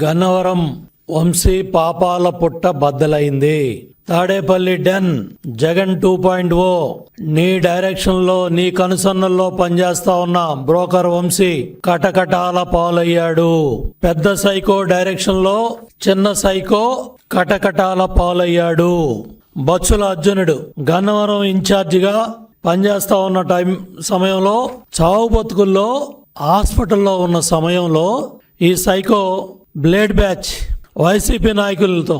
గన్నవరం వంశీ పాపాల పుట్ట బద్దలైంది. తాడేపల్లి డెన్ జగన్ 2.0 నీ డైరెక్షన్ లో నీ కనుసన్నల్లో పనిచేస్తా ఉన్న బ్రోకర్ వంశీ కటకటాల పాలయ్యాడు. పెద్ద సైకో డైరెక్షన్ లో చిన్న సైకో కటకటాల పాలయ్యాడు. బచ్చుల అర్జునుడు గన్నవరం ఇన్ఛార్జిగా పనిచేస్తా ఉన్న సమయంలో చావు బతుకుల్లో హాస్పిటల్లో ఉన్న సమయంలో ఈ సైకో బ్లేడ్ బ్యాచ్ వైసీపీ నాయకులతో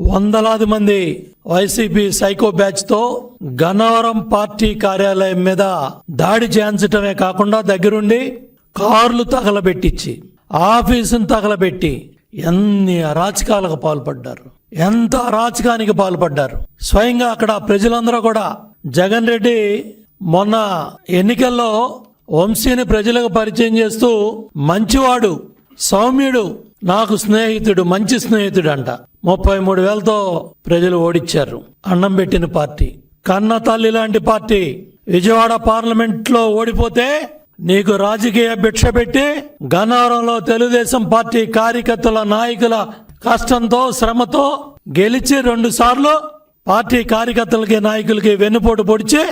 వందలాది మంది వైసీపీ సైకో బ్యాచ్ తో గన్నవరం పార్టీ కార్యాలయం మీద దాడి చేయించటమే కాకుండా దగ్గరుండి కార్లు తగలబెట్టించి ఆఫీసును తగలబెట్టి ఎన్ని అరాచకాలకు పాల్పడ్డారు, ఎంత అరాచకానికి పాల్పడ్డారు. స్వయంగా అక్కడ ప్రజలందరూ కూడా జగన్ రెడ్డి మొన్న ఎన్నికల్లో వంశీని ప్రజలకు పరిచయం చేస్తూ మంచివాడు, సౌమ్యుడు, నాకు స్నేహితుడు, మంచి స్నేహితుడు అంట. 33,000తో ప్రజలు ఓడిచ్చారు. అన్నం పెట్టిన పార్టీ, కన్న తల్లి లాంటి పార్టీ విజయవాడ పార్లమెంట్ లో ఓడిపోతే నీకు రాజకీయ భిక్ష పెట్టి గన్నవరంలో తెలుగుదేశం పార్టీ కార్యకర్తల నాయకుల కష్టంతో శ్రమతో గెలిచి 2 సార్లు పార్టీ కార్యకర్తలకి నాయకులకి వెన్నుపోటు పొడిచి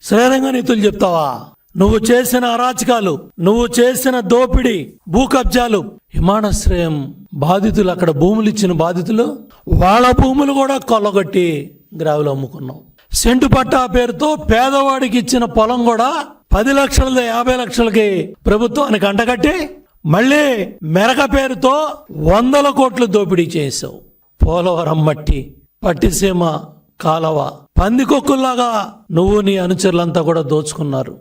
శ్రీరంగ నీతులు చెప్తావా? నువ్వు చేసిన అరాచకాలు, నువ్వు చేసిన దోపిడీ, భూ కబ్జాలు, విమానాశ్రయం బాధితులు, అక్కడ భూములు ఇచ్చిన బాధితులు వాళ్ళ భూములు కూడా కొల్లగొట్టి గ్రావులు అమ్ముకున్నావు. సెంటు పట్టా పేరుతో పేదవాడికి ఇచ్చిన పొలం కూడా 10 లక్షలది 50 లక్షలకి ప్రభుత్వానికి అంటగట్టి మళ్ళీ మెరక పేరుతో 100 కోట్లు దోపిడీ చేసావు. పోలవరం మట్టి, పట్టిసీమ కాలవ, పందికొక్కుల్లాగా నువ్వు నీ అనుచరులంతా కూడా దోచుకున్నారు.